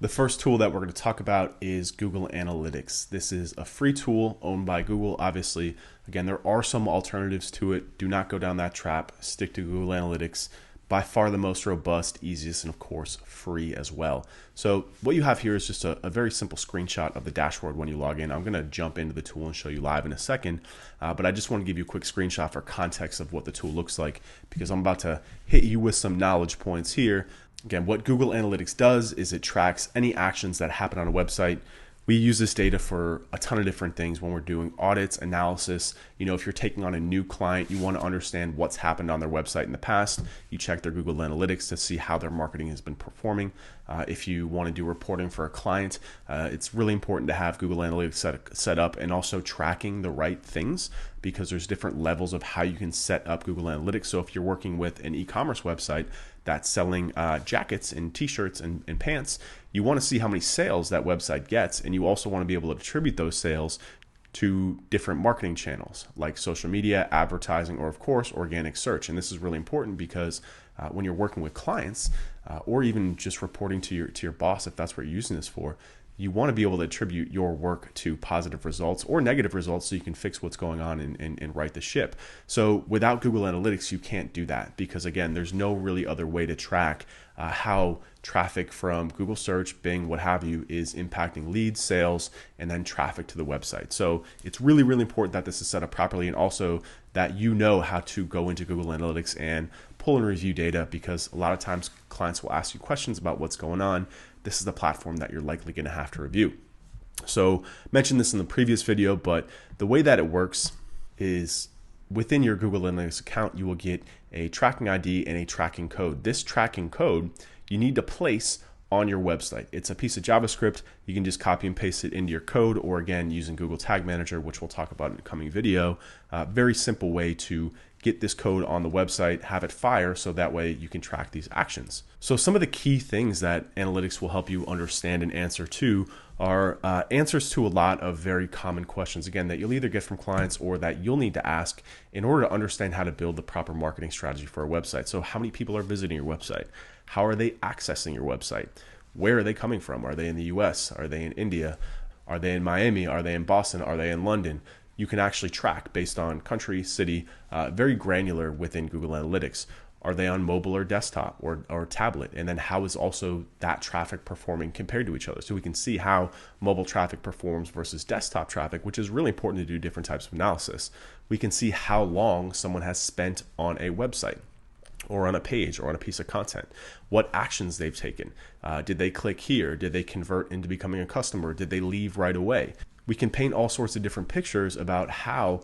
The first tool that we're going to talk about is Google Analytics. This is a free tool owned by Google, obviously. Again, there are some alternatives to it. Do not go down that trap. Stick to Google Analytics. By far the most robust, easiest, and of course, free as well. So what you have here is just a very simple screenshot of the dashboard when you log in. I'm going to jump into the tool and show you live in a second, but I just want to give you a quick screenshot for context of what the tool looks like, because I'm about to hit you with some knowledge points here. Again, what Google Analytics does is it tracks any actions that happen on a website. We use this data for a ton of different things when we're doing audits, analysis. If you're taking on a new client, you want to understand what's happened on their website in the past. You check their Google Analytics to see how their marketing has been performing. If you want to do reporting for a client, it's really important to have Google Analytics set up and also tracking the right things, because there's different levels of how you can set up Google Analytics. So if you're working with an e-commerce website that's selling jackets and t-shirts and pants, you want to see how many sales that website gets, and you also want to be able to attribute those sales to different marketing channels like social media, advertising, or of course organic search. And this is really important because when you're working with clients or even just reporting to your boss, if that's what you're using this for, you want to be able to attribute your work to positive results or negative results so you can fix what's going on and right the ship. So without Google Analytics, you can't do that, because again, there's no really other way to track how traffic from Google search, Bing, what have you, is impacting leads, sales, and then traffic to the website. So it's really, really important that this is set up properly, and also that you know how to go into Google Analytics and pull and review data, because a lot of times clients will ask you questions about what's going on. This is the platform that you're likely going to have to review. So I mentioned this in the previous video, but the way that it works is within your Google Analytics account, you will get a tracking ID and a tracking code. This tracking code you need to place on your website. It's a piece of JavaScript. You can just copy and paste it into your code, or again, using Google Tag Manager, which we'll talk about in a coming video. Very simple way to get this code on the website, have it fire, so that way you can track these actions. So some of the key things that analytics will help you understand and answer to are answers to a lot of very common questions, again, that you'll either get from clients or that you'll need to ask in order to understand how to build the proper marketing strategy for a website. So how many people are visiting your website? How are they accessing your website? Where are they coming from? Are they in the US? Are they in India? Are they in Miami? Are they in Boston? Are they in London? You can actually track based on country, city, very granular within Google Analytics. Are they on mobile or desktop or tablet? And then how is also that traffic performing compared to each other? So we can see how mobile traffic performs versus desktop traffic, which is really important to do different types of analysis. We can see how long someone has spent on a website or on a page or on a piece of content, what actions they've taken. Did they click here? Did they convert into becoming a customer? Did they leave right away? We can paint all sorts of different pictures about how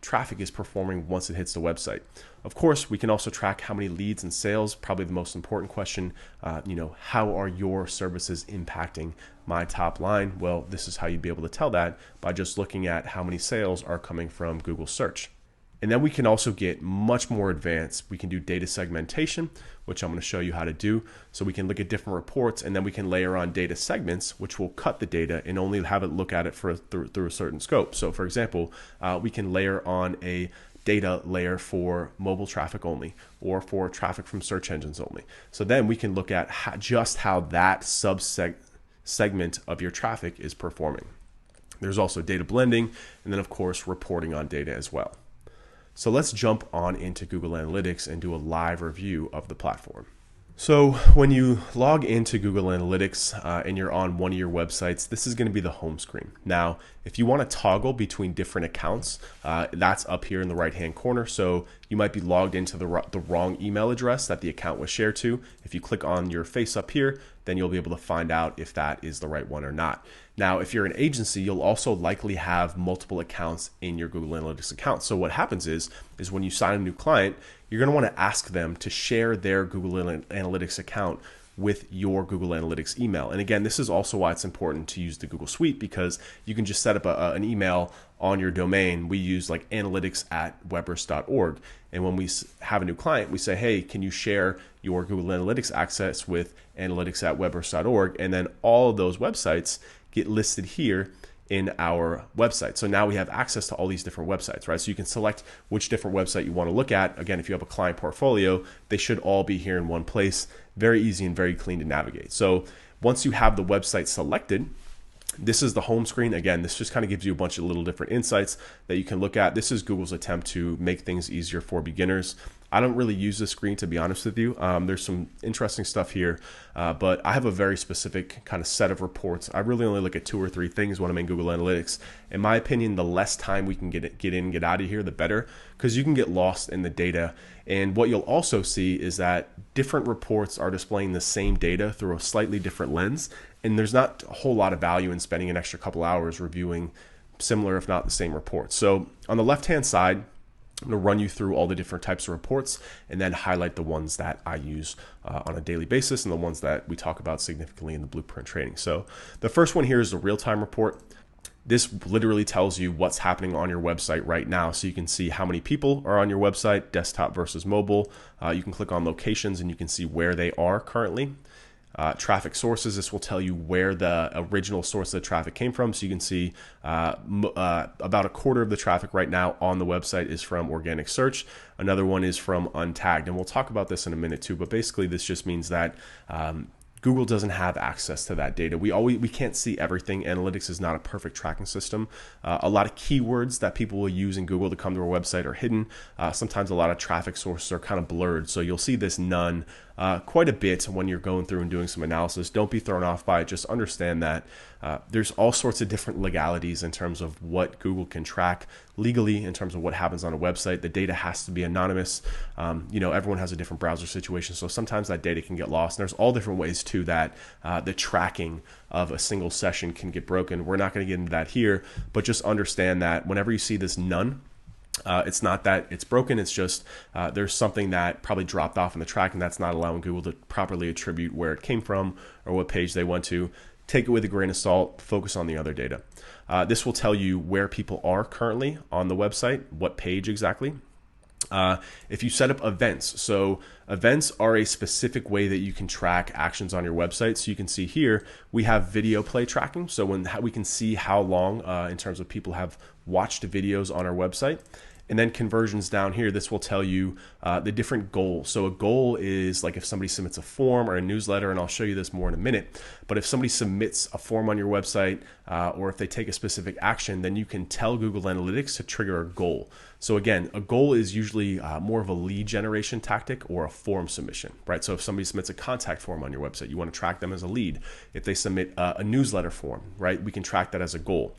traffic is performing once it hits the website. Of course, we can also track how many leads and sales, probably the most important question. How are your services impacting my top line? Well, this is how you'd be able to tell that by just looking at how many sales are coming from Google search. And then we can also get much more advanced. We can do data segmentation, which I'm going to show you how to do. So we can look at different reports, and then we can layer on data segments, which will cut the data and only have it look at it through a certain scope. So for example, we can layer on a data layer for mobile traffic only, or for traffic from search engines only. So then we can look at just how that segment of your traffic is performing. There's also data blending, and then of course reporting on data as well. So let's jump on into Google Analytics and do a live review of the platform. So when you log into Google Analytics and you're on one of your websites, this is going to be the home screen. Now, if you want to toggle between different accounts, that's up here in the right-hand corner. So you might be logged into the wrong email address that the account was shared to. If you click on your face up here, then you'll be able to find out if that is the right one or not. Now, if you're an agency, you'll also likely have multiple accounts in your Google Analytics account. So what happens is when you sign a new client, you're going to want to ask them to share their Google Analytics account with your Google Analytics email. And again, this is also why it's important to use the Google Suite, because you can just set up an email on your domain. We use like analytics@webbers.org. And when we have a new client, we say, hey, can you share your Google Analytics access with analytics@webbers.org? And then all of those websites get listed here in our website. So now we have access to all these different websites, right? So you can select which different website you want to look at. Again, if you have a client portfolio, they should all be here in one place. Very easy and very clean to navigate. So Once you have the website selected, this is the home screen. Again, this just kind of gives you a bunch of little different insights that you can look at. This is Google's attempt to make things easier for beginners. I don't really use this screen, to be honest with you. There's some interesting stuff here, but I have a very specific kind of set of reports. I really only look at 2 or 3 things when I'm in Google Analytics. In my opinion, the less time we can get in, get out of here, the better, because you can get lost in the data. And what you'll also see is that different reports are displaying the same data through a slightly different lens. And there's not a whole lot of value in spending an extra couple hours reviewing similar, if not the same reports. So on the left-hand side, I'm going to run you through all the different types of reports and then highlight the ones that I use on a daily basis and the ones that we talk about significantly in the blueprint training. So the first one here is the real-time report. This literally tells you what's happening on your website right now. So you can see how many people are on your website, desktop versus mobile. You can click on locations and you can see where they are currently. Traffic sources, this will tell you where the original source of the traffic came from. So you can see about a quarter of the traffic right now on the website is from organic search. Another one is from untagged. And we'll talk about this in a minute too, but basically this just means that Google doesn't have access to that data. We can't see everything. Analytics is not a perfect tracking system. A lot of keywords that people will use in Google to come to our website are hidden. Sometimes a lot of traffic sources are kind of blurred. So you'll see this none quite a bit when you're going through and doing some analysis. Don't be thrown off by it. Just understand that there's all sorts of different legalities in terms of what Google can track legally in terms of what happens on a website. The data has to be anonymous. Everyone has a different browser situation, so sometimes that data can get lost. And there's all different ways too that the tracking of a single session can get broken. We're not going to get into that here, but just understand that whenever you see this none, it's not that it's broken, it's just there's something that probably dropped off in the tracking that's not allowing Google to properly attribute where it came from or what page they went to. Take it with a grain of salt, focus on the other data. This will tell you where people are currently on the website, what page exactly. If you set up events, so events are a specific way that you can track actions on your website. So you can see here, we have video play tracking. So we can see how long in terms of people have watched videos on our website. And then conversions down here, this will tell you the different goals. So a goal is like if somebody submits a form or a newsletter, and I'll show you this more in a minute, but if somebody submits a form on your website or if they take a specific action, then you can tell Google Analytics to trigger a goal. So again, a goal is usually more of a lead generation tactic or a form submission, right? So if somebody submits a contact form on your website, you want to track them as a lead. If they submit a newsletter form, right, we can track that as a goal.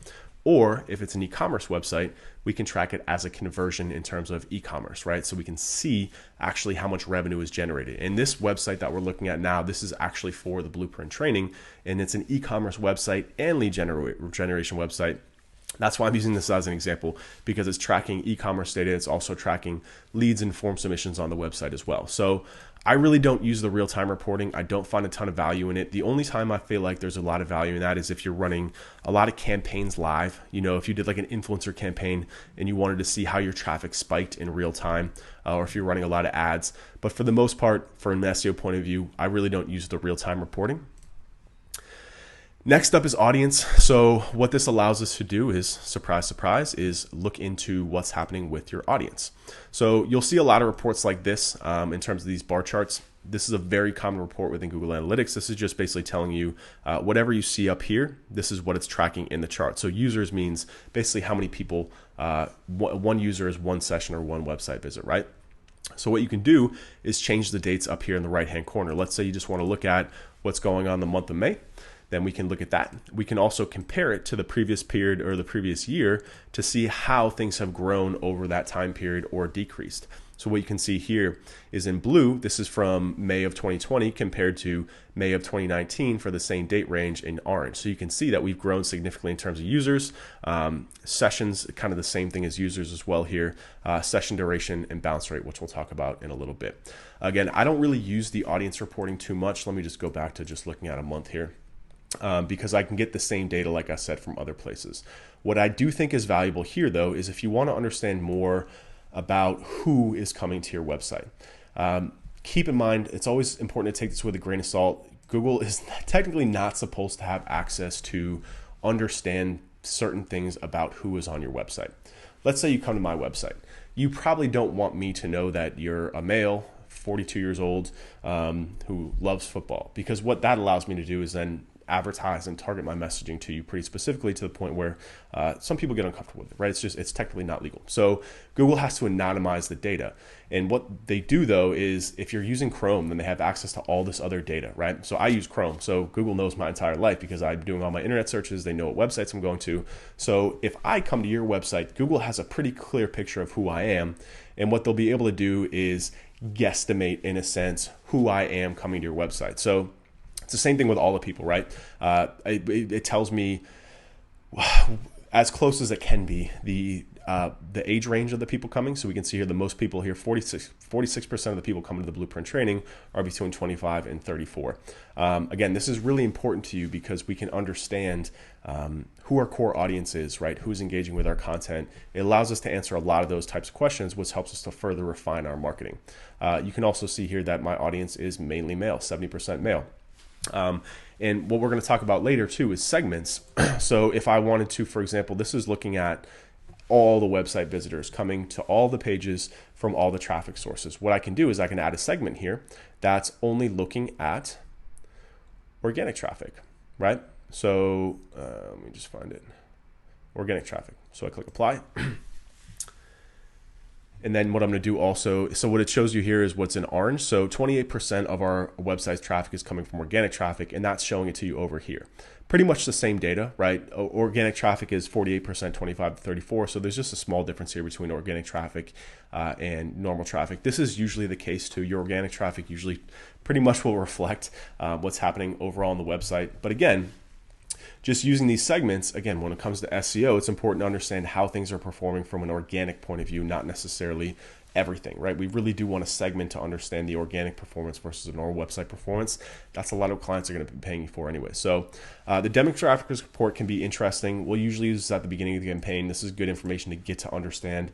Or if it's an e-commerce website, we can track it as a conversion in terms of e-commerce, right? So we can see actually how much revenue is generated. And this website that we're looking at now, this is actually for the blueprint training, and it's an e-commerce website and lead generation website. That's why I'm using this as an example, because it's tracking e-commerce data. It's also tracking leads and form submissions on the website as well. So I really don't use the real-time reporting. I don't find a ton of value in it. The only time I feel like there's a lot of value in that is if you're running a lot of campaigns live. If you did like an influencer campaign and you wanted to see how your traffic spiked in real time, or if you're running a lot of ads. But for the most part, from an SEO point of view, I really don't use the real-time reporting. Next up is audience. So what this allows us to do is, surprise, surprise, is look into what's happening with your audience. So you'll see a lot of reports like this in terms of these bar charts. This is a very common report within Google Analytics. This is just basically telling you whatever you see up here, this is what it's tracking in the chart. So users means basically how many people, one user is one session or one website visit, right? So what you can do is change the dates up here in the right-hand corner. Let's say you just want to look at what's going on in the month of May. Then we can look at that. We can also compare it to the previous period or the previous year to see how things have grown over that time period or decreased. So what you can see here is in blue, this is from May of 2020 compared to May of 2019 for the same date range in orange. So you can see that we've grown significantly in terms of users. Sessions, kind of the same thing as users as well here. Session duration and bounce rate, which we'll talk about in a little bit. Again, I don't really use the audience reporting too much. Let me just go back to just looking at a month here. Because I can get the same data, like I said, from other places. What I do think is valuable here, though, is if you want to understand more about who is coming to your website. Keep in mind, it's always important to take this with a grain of salt. Google is technically not supposed to have access to understand certain things about who is on your website. Let's say you come to my website. You probably don't want me to know that you're a male, 42 years old who loves football, because what that allows me to do is then advertise and target my messaging to you pretty specifically, to the point where some people get uncomfortable with it, right? It's technically not legal. So Google has to anonymize the data. And what they do though is, if you're using Chrome, then they have access to all this other data, right? So I use Chrome. So Google knows my entire life because I'm doing all my internet searches. They know what websites I'm going to. So if I come to your website, Google has a pretty clear picture of who I am. And what they'll be able to do is guesstimate, in a sense, who I am coming to your website. So it's the same thing with all the people, right? It tells me, as close as it can be, the age range of the people coming. So we can see here the most people here, 46% of the people coming to the Blueprint training are between 25 and 34. Again, this is really important to you because we can understand who our core audience is, right? Who's engaging with our content. It allows us to answer a lot of those types of questions, which helps us to further refine our marketing. You can also see here that my audience is mainly male, 70% male. And what we're going to talk about later too is segments. So if I wanted to, for example, this is looking at all the website visitors coming to all the pages from all the traffic sources. What I can do is I can add a segment here that's only looking at organic traffic, right? So let me just find it. Organic traffic. So I click apply. And then what I'm going to do also, so what it shows you here is what's in orange. So 28% of our website's traffic is coming from organic traffic, and that's showing it to you over here. Pretty much the same data, right? Organic traffic is 48%, 25 to 34. So there's just a small difference here between organic traffic and normal traffic. This is usually the case too. Your organic traffic usually pretty much will reflect what's happening overall on the website. But again, just using these segments, again, when it comes to SEO, it's important to understand how things are performing from an organic point of view, not necessarily everything, right? We really do want to segment to understand the organic performance versus a normal website performance. That's a lot of clients are going to be paying you for anyway. So the demographics report can be interesting. We'll usually use this at the beginning of the campaign. This is good information to get to understand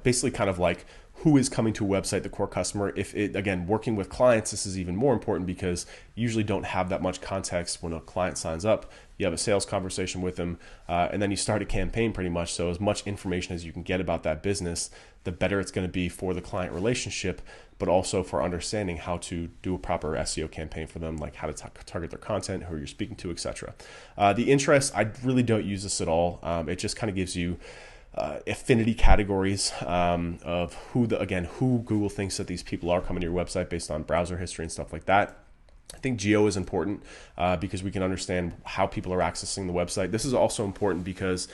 basically kind of like who is coming to a website, the core customer. If it, again, working with clients, this is even more important because you usually don't have that much context when a client signs up. You have a sales conversation with them, and then you start a campaign pretty much. So as much information as you can get about that business, the better it's going to be for the client relationship, but also for understanding how to do a proper SEO campaign for them, like how to target their content, who you're speaking to, etc. The interest, I really don't use this at all. It just kind of gives you affinity categories of who Google thinks that these people are coming to your website based on browser history and stuff like that. I think geo is important because we can understand how people are accessing the website. This is also important because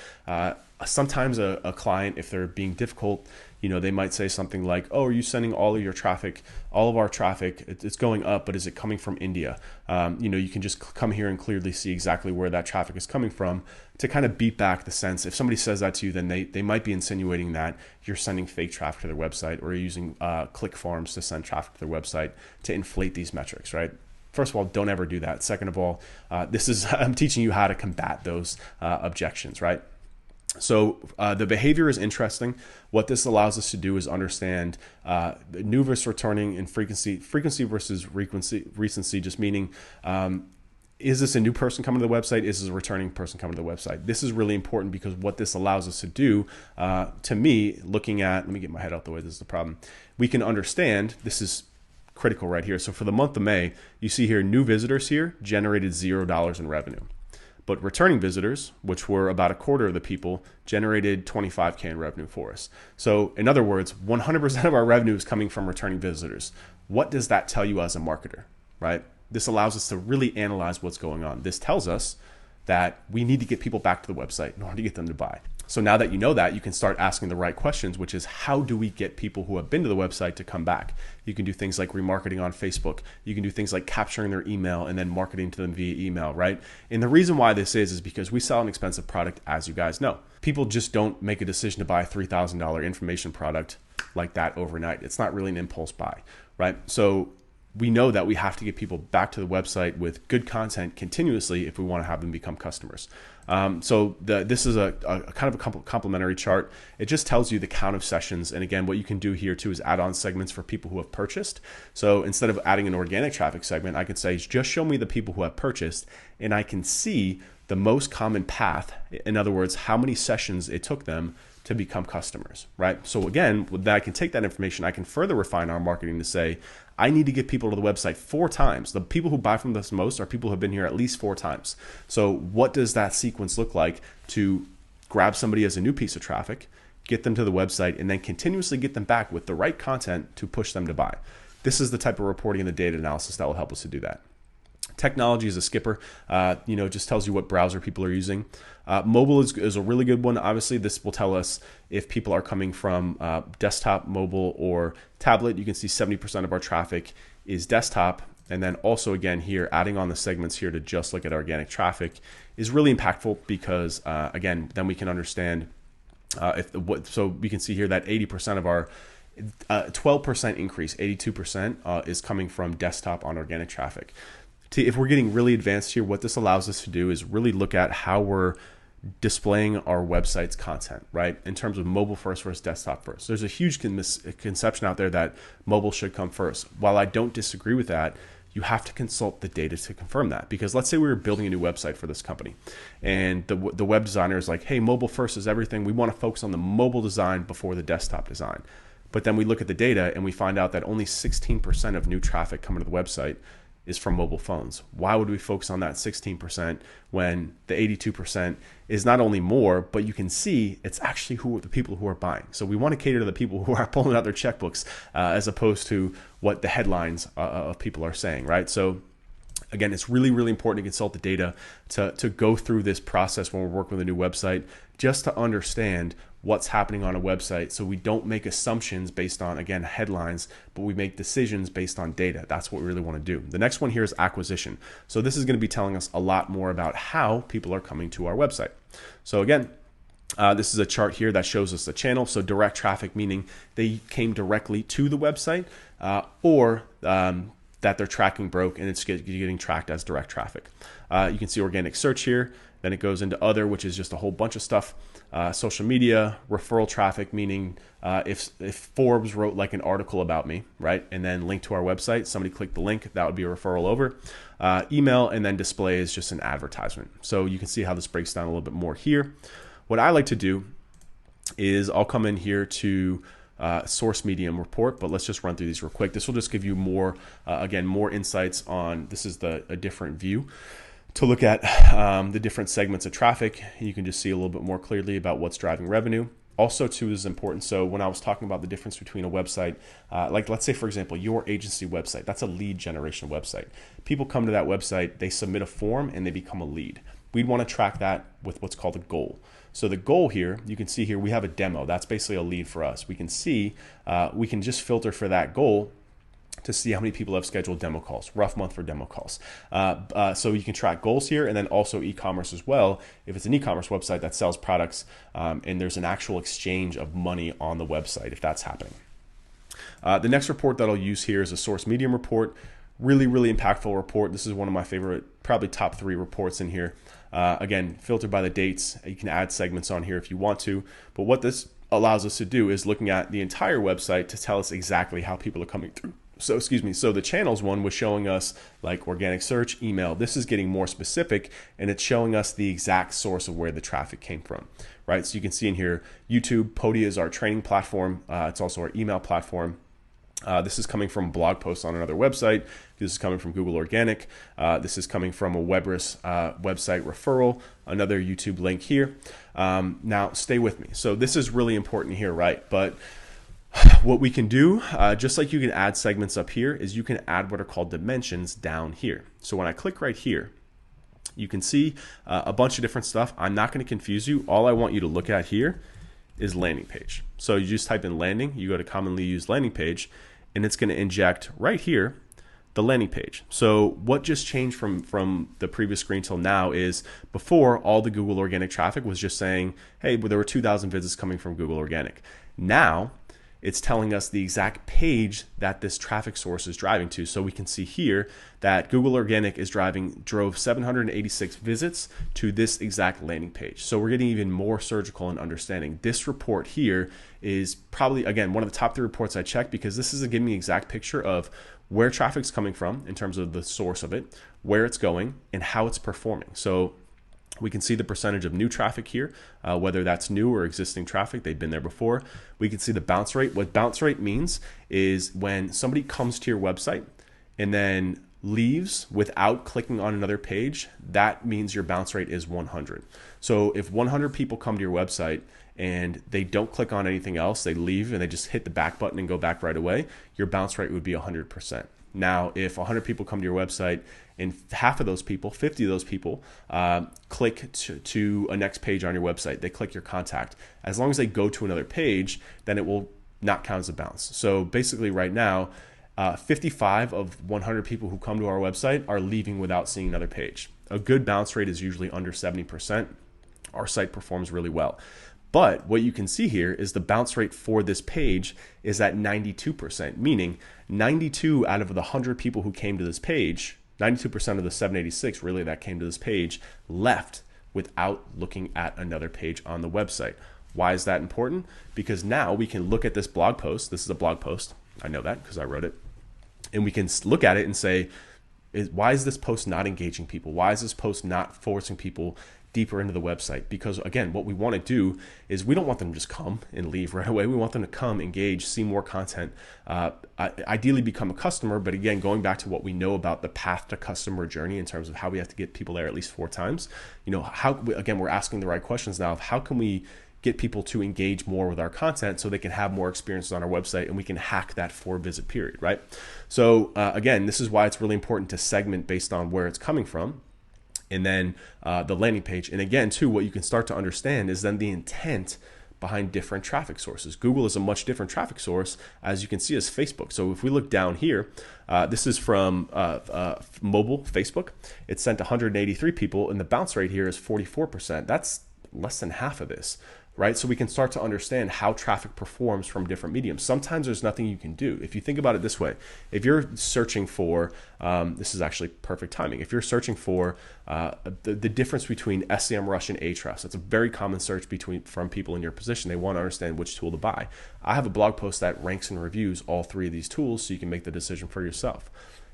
sometimes a client, if they're being difficult, they might say something like, oh, are you sending all of your traffic, all of our traffic, it's going up, but is it coming from India? You can just come here and clearly see exactly where that traffic is coming from to kind of beat back the sense. If somebody says that to you, then they might be insinuating that you're sending fake traffic to their website, or you're using click farms to send traffic to their website to inflate these metrics, right? First of all, don't ever do that. Second of all, I'm teaching you how to combat those objections, right? So the behavior is interesting. What this allows us to do is understand new versus returning and frequency versus recency, just meaning, is this a new person coming to the website? Is this a returning person coming to the website? This is really important because what this allows us to do, to me, looking at, let me get my head out the way, this is the problem. We can understand, this is critical right here. So for the month of May, you see here, new visitors here generated $0 in revenue. But returning visitors, which were about a quarter of the people, generated $25K in revenue for us. So in other words, 100% of our revenue is coming from returning visitors. What does that tell you as a marketer, right? This allows us to really analyze what's going on. This tells us that we need to get people back to the website in order to get them to buy. So now that you know that, you can start asking the right questions, which is, how do we get people who have been to the website to come back? You can do things like remarketing on Facebook. You can do things like capturing their email and then marketing to them via email, right? And the reason why this is because we sell an expensive product, as you guys know. People just don't make a decision to buy a $3,000 information product like that overnight. It's not really an impulse buy, right? So we know that we have to get people back to the website with good content continuously if we want to have them become customers. This is a kind of a complementary chart. It just tells you the count of sessions. And again, what you can do here too is add on segments for people who have purchased. So instead of adding an organic traffic segment, I can say, just show me the people who have purchased, and I can see the most common path. In other words, how many sessions it took them to become customers, right? So again, with that, I can take that information, I can further refine our marketing to say, I need to get people to the website 4 times. The people who buy from us most are people who have been here at least 4 times. So what does that sequence look like to grab somebody as a new piece of traffic, get them to the website, and then continuously get them back with the right content to push them to buy? This is the type of reporting and the data analysis that will help us to do that. Technology is a skipper, just tells you what browser people are using. Mobile is a really good one. Obviously, this will tell us if people are coming from desktop, mobile, or tablet. You can see 70% of our traffic is desktop. And then also, again, here, adding on the segments here to just look at organic traffic is really impactful because, again, then we can understand so we can see here that 80% of our 12% increase, 82% is coming from desktop on organic traffic. If we're getting really advanced here, what this allows us to do is really look at how we're displaying our website's content, right? In terms of mobile first versus desktop first. There's a huge misconception out there that mobile should come first. While I don't disagree with that, you have to consult the data to confirm that. Because let's say we were building a new website for this company and the web designer is like, hey, mobile first is everything. We want to focus on the mobile design before the desktop design. But then we look at the data and we find out that only 16% of new traffic coming to the website is from mobile phones. Why would we focus on that 16% when the 82% is not only more, but you can see it's actually the people who are buying. So we want to cater to the people who are pulling out their checkbooks as opposed to what the headlines of people are saying, right? So again, it's really, really important to consult the data to go through this process when we're working with a new website, just to understand what's happening on a website so we don't make assumptions based on, again, headlines, but we make decisions based on data. That's what we really want to do. The next one here is acquisition. So this is going to be telling us a lot more about how people are coming to our website. So again, this is a chart here that shows us the channel. So direct traffic, meaning they came directly to the website or that their tracking broke and it's getting tracked as direct traffic. You can see organic search here. Then it goes into other, which is just a whole bunch of stuff. Social media, referral traffic, meaning if Forbes wrote like an article about me, right, and then linked to our website, somebody clicked the link, that would be a referral over. Email, and then display is just an advertisement. So you can see how this breaks down a little bit more here. What I like to do is I'll come in here to source medium report, but let's just run through these real quick. This will just give you more, again, more insights on, this is a different view to look at the different segments of traffic. You can just see a little bit more clearly about what's driving revenue. Also, too, this is important. So when I was talking about the difference between a website, like let's say, for example, your agency website, that's a lead generation website. People come to that website, they submit a form, and they become a lead. We'd want to track that with what's called a goal. So the goal here, you can see here, we have a demo. That's basically a lead for us. We can see, we can just filter for that goal to see how many people have scheduled demo calls, rough month for demo calls. So you can track goals here, and then also e-commerce as well. If it's an e-commerce website that sells products and there's an actual exchange of money on the website, if that's happening. The next report that I'll use here is a source medium report. Really, really impactful report. This is one of my favorite, probably top 3 reports in here. Again, filtered by the dates. You can add segments on here if you want to. But what this allows us to do is looking at the entire website to tell us exactly how people are coming through. So the channels one was showing us like organic search, email. This is getting more specific, and it's showing us the exact source of where the traffic came from, right? So you can see in here, YouTube, Podia is our training platform. It's also our email platform. This is coming from blog posts on another website. This is coming from Google Organic. This is coming from a Webris website referral, another YouTube link here. Now, stay with me. So this is really important here, right? But what we can do, just like you can add segments up here, is you can add what are called dimensions down here. So when I click right here, you can see a bunch of different stuff. I'm not going to confuse you. All I want you to look at here is landing page. So you just type in landing, you go to commonly used landing page, and it's going to inject right here the landing page. So what just changed from the previous screen till now is before, all the Google Organic traffic was just saying, hey, there were 2,000 visits coming from Google Organic. Now it's telling us the exact page that this traffic source is driving to. So we can see here that Google Organic drove 786 visits to this exact landing page. So we're getting even more surgical in understanding. This report here is probably, again, one of the top 3 reports I checked, because this is giving me an exact picture of where traffic's coming from in terms of the source of it, where it's going, and how it's performing. So We can see the percentage of new traffic here, whether that's new or existing traffic. They've been there before. We can see the bounce rate. What bounce rate means is when somebody comes to your website and then leaves without clicking on another page, that means your bounce rate is 100. So if 100 people come to your website and they don't click on anything else, they leave and they just hit the back button and go back right away, your bounce rate would be 100%. Now, if 100 people come to your website and half of those people, 50 of those people, click to a next page on your website, they click your contact, as long as they go to another page, then it will not count as a bounce. So basically right now, 55 of 100 people who come to our website are leaving without seeing another page. A good bounce rate is usually under 70%. Our site performs really well. But what you can see here is the bounce rate for this page is at 92%, meaning 92 out of the 100 people who came to this page, 92% of the 786 really that came to this page left without looking at another page on the website. Why is that important? Because now we can look at this blog post. This is a blog post. I know that because I wrote it. And we can look at it and say, why is this post not engaging people? Why is this post not forcing people deeper into the website? Because again, what we want to do is we don't want them to just come and leave right away. We want them to come, engage, see more content, ideally become a customer. But again, going back to what we know about the path to customer journey in terms of how we have to get people there at least 4 times, again, we're asking the right questions now of how can we get people to engage more with our content so they can have more experiences on our website and we can hack that 4-visit period, right? So again, this is why it's really important to segment based on where it's coming from. And then the landing page. And again, too, what you can start to understand is then the intent behind different traffic sources. Google is a much different traffic source, as you can see, as Facebook. So if we look down here, this is from mobile Facebook. It sent 183 people, and the bounce rate here is 44%. That's less than half of this, right? So we can start to understand how traffic performs from different mediums. Sometimes there's nothing you can do. If you think about it this way, if you're searching for, this is actually perfect timing. If you're searching for the difference between SEMrush and Ahrefs, that's a very common search from people in your position. They want to understand which tool to buy. I have a blog post that ranks and reviews all 3 of these tools so you can make the decision for yourself.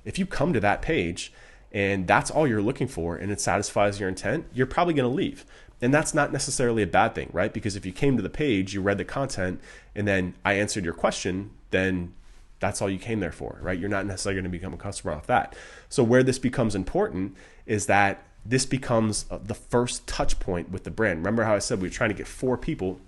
If you come to that page and that's all you're looking for and it satisfies your intent, you're probably going to leave. And that's not necessarily a bad thing, right? Because if you came to the page, you read the content, and then I answered your question, then that's all you came there for, right? You're not necessarily going to become a customer off that. So where this becomes important is that this becomes the first touch point with the brand. Remember how I said we're trying to get 4 people.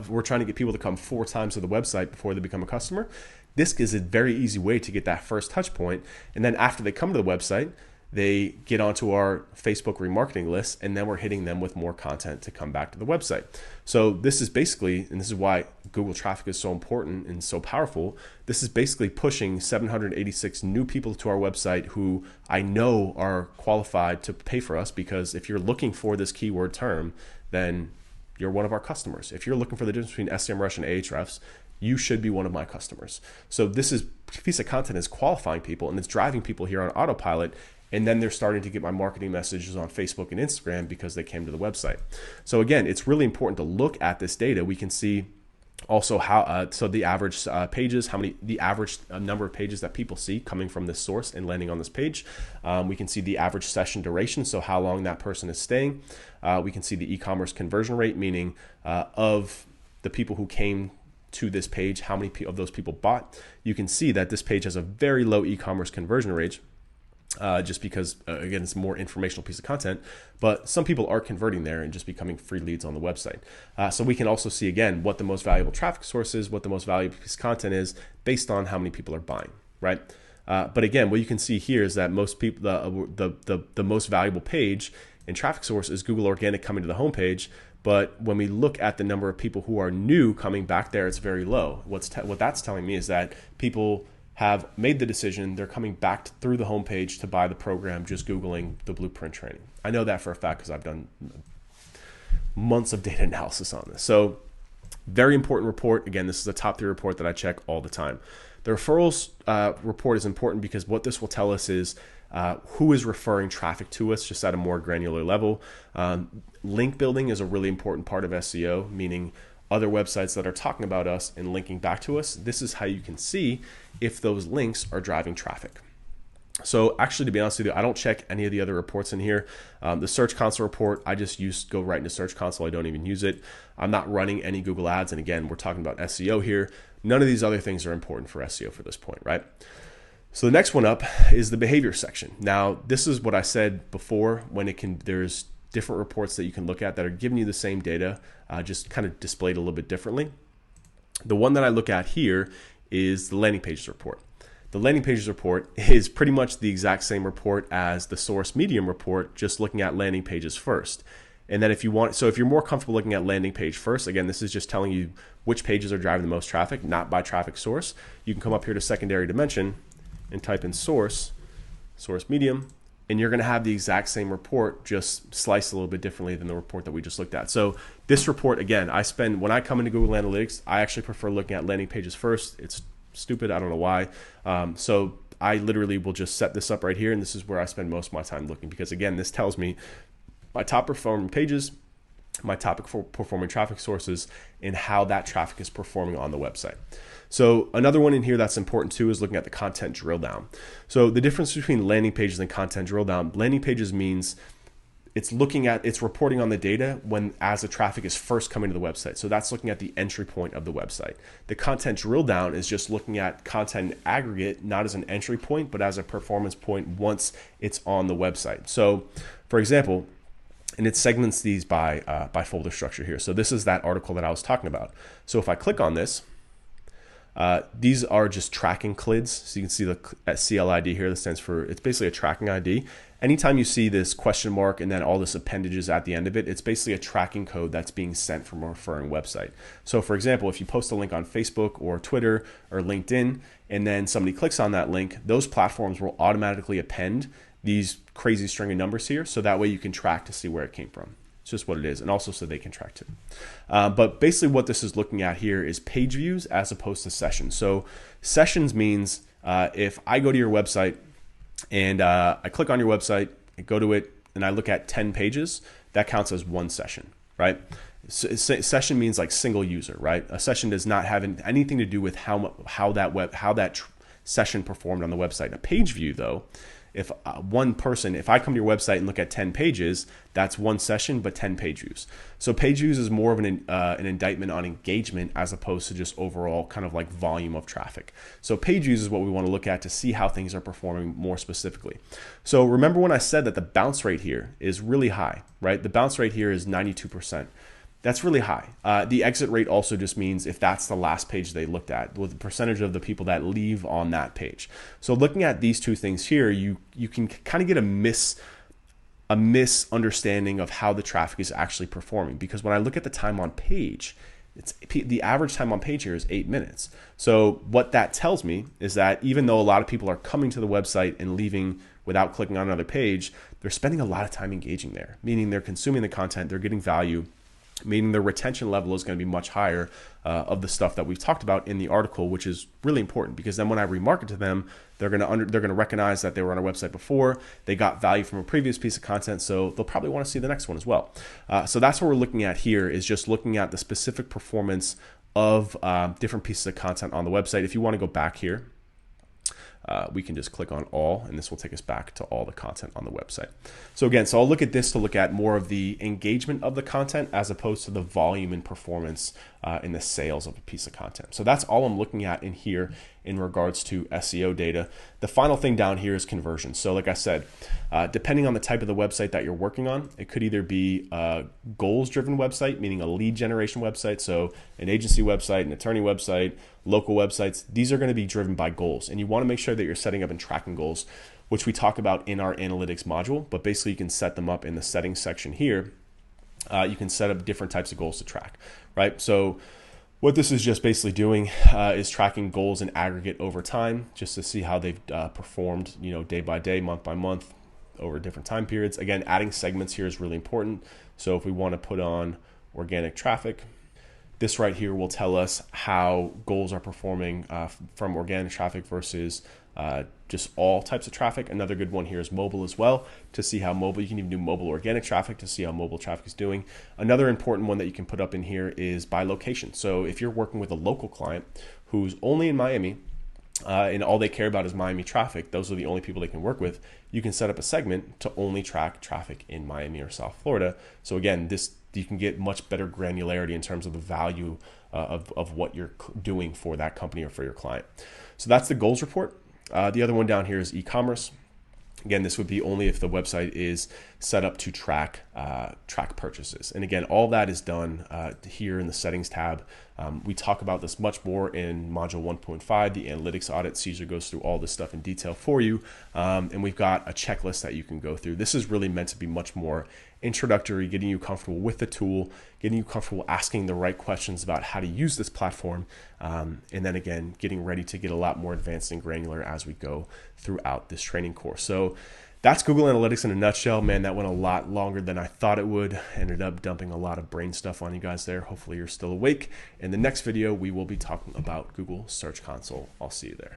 We're trying to get people to come 4 times to the website before they become a customer. This is a very easy way to get that first touch point. And then after they come to the website, they get onto our Facebook remarketing list, and then we're hitting them with more content to come back to the website. So this is basically, and this is why Google traffic is so important and so powerful, this is basically pushing 786 new people to our website who I know are qualified to pay for us, because if you're looking for this keyword term, then you're one of our customers. If you're looking for the difference between SEMrush and Ahrefs, you should be one of my customers. So this piece of content is qualifying people, and it's driving people here on autopilot. And then they're starting to get my marketing messages on Facebook and Instagram because they came to the website. So again, it's really important to look at this data. We can see also how, so the average pages, the average number of pages that people see coming from this source and landing on this page. We can see the average session duration, so how long that person is staying. We can see the e-commerce conversion rate, meaning of the people who came to this page, how many of those people bought. You can see that this page has a very low e-commerce conversion rate. Just because, again, it's a more informational piece of content, but some people are converting there and just becoming free leads on the website. So we can also see, again, what the most valuable traffic source is, what the most valuable piece of content is based on how many people are buying, right? But again, what you can see here is that most people, the most valuable page and traffic source is Google Organic coming to the homepage. But when we look at the number of people who are new coming back there, it's very low. What that's telling me is that people have made the decision, they're coming back through the homepage to buy the program, just Googling the Blueprint training. I know that for a fact because I've done months of data analysis on this. So very important report. Again, this is a top 3 report that I check all the time. The referrals report is important because what this will tell us is who is referring traffic to us just at a more granular level. Link building is a really important part of SEO, meaning other websites that are talking about us and linking back to us. This is how you can see if those links are driving traffic. So actually, to be honest with you, I don't check any of the other reports in here. The Search Console report, I just go right into Search Console. I don't even use it. I'm not running any Google ads. And again, we're talking about SEO here. None of these other things are important for SEO for this point, right? So the next one up is the behavior section. Now, this is what I said before, when there's different reports that you can look at that are giving you the same data, just kind of displayed a little bit differently. The one that I look at here is the landing pages report. The landing pages report is pretty much the exact same report as the source medium report, just looking at landing pages first. And then if you're more comfortable looking at landing page first, again, this is just telling you which pages are driving the most traffic, not by traffic source. You can come up here to secondary dimension and type in source medium, and you're going to have the exact same report, just sliced a little bit differently than the report that we just looked at. So this report, again, when I come into Google Analytics, I actually prefer looking at landing pages first. It's stupid, I don't know why. So I literally will just set this up right here, and this is where I spend most of my time looking, because again, this tells me my top performing pages, my top performing traffic sources, and how that traffic is performing on the website. So another one in here that's important too is looking at the content drill down. So the difference between landing pages and content drill down, landing pages means it's reporting on the data as the traffic is first coming to the website. So that's looking at the entry point of the website. The content drill down is just looking at content aggregate, not as an entry point, but as a performance point once it's on the website. So for example, and it segments these by folder structure here. So this is that article that I was talking about. So if I click on this, these are just tracking CLIDs. So you can see the CLID here. That stands for, it's basically a tracking ID. Anytime you see this question mark and then all this appendages at the end of it, it's basically a tracking code that's being sent from a referring website. So for example, if you post a link on Facebook or Twitter or LinkedIn, and then somebody clicks on that link, those platforms will automatically append these crazy string of numbers here. So that way you can track to see where it came from. It's just what it is, and also so they can track too. But basically what this is looking at here is page views as opposed to sessions. So sessions means if I go to your website and I click on your website, I go to it, and I look at 10 pages, that counts as one session, right? So session means like single user, right? A session does not have anything to do with how that session performed on the website. A page view, though, if I come to your website and look at 10 pages, that's one session, but 10 page views. So page views is more of an indictment on engagement as opposed to just overall kind of like volume of traffic. So page views is what we want to look at to see how things are performing more specifically. So remember when I said that the bounce rate here is really high, right? The bounce rate here is 92%. That's really high. The exit rate also just means if that's the last page they looked at, with the percentage of the people that leave on that page. So looking at these two things here, you can kind of get a misunderstanding of how the traffic is actually performing. Because when I look at the time on page, the average time on page here is 8 minutes. So what that tells me is that even though a lot of people are coming to the website and leaving without clicking on another page, they're spending a lot of time engaging there, meaning they're consuming the content, they're getting value, meaning the retention level is going to be much higher of the stuff that we've talked about in the article, which is really important because then when I remarket to them, they're going to recognize that they were on our website before, they got value from a previous piece of content, so they'll probably want to see the next one as well. So that's what we're looking at here, is just looking at the specific performance of different pieces of content on the website. If you want to go back here, we can just click on all, and this will take us back to all the content on the website. So again, I'll look at this to look at more of the engagement of the content as opposed to the volume and performance in the sales of a piece of content. So that's all I'm looking at in here in regards to SEO data. The final thing down here is conversion. So like I said, depending on the type of the website that you're working on, it could either be a goals-driven website, meaning a lead generation website, so an agency website, an attorney website, local websites. These are going to be driven by goals, and you want to make sure that you're setting up and tracking goals, which we talk about in our analytics module, but basically you can set them up in the settings section here. You can set up different types of goals to track, right? So what this is just basically doing is tracking goals in aggregate over time, just to see how they've performed, day by day, month by month, over different time periods. Again, adding segments here is really important. So if we want to put on organic traffic, this right here will tell us how goals are performing from organic traffic versus just all types of traffic. Another good one here is mobile as well, to see how mobile, you can even do mobile organic traffic to see how mobile traffic is doing. Another important one that you can put up in here is by location. So if you're working with a local client who's only in Miami, and all they care about is Miami traffic, those are the only people they can work with, you can set up a segment to only track traffic in Miami or South Florida. So again, you can get much better granularity in terms of the value of what you're doing for that company or for your client. So that's the goals report. The other one down here is e-commerce. Again, this would be only if the website is set up to track purchases. And again, all that is done here in the settings tab. We talk about this much more in module 1.5. The analytics audit. Caesar goes through all this stuff in detail for you. And we've got a checklist that you can go through. This is really meant to be much more introductory, getting you comfortable with the tool, getting you comfortable asking the right questions about how to use this platform, and then again, getting ready to get a lot more advanced and granular as we go throughout this training course. So that's Google Analytics in a nutshell. Man, that went a lot longer than I thought it would. Ended up dumping a lot of brain stuff on you guys there. Hopefully you're still awake. In the next video, we will be talking about Google Search Console. I'll see you there.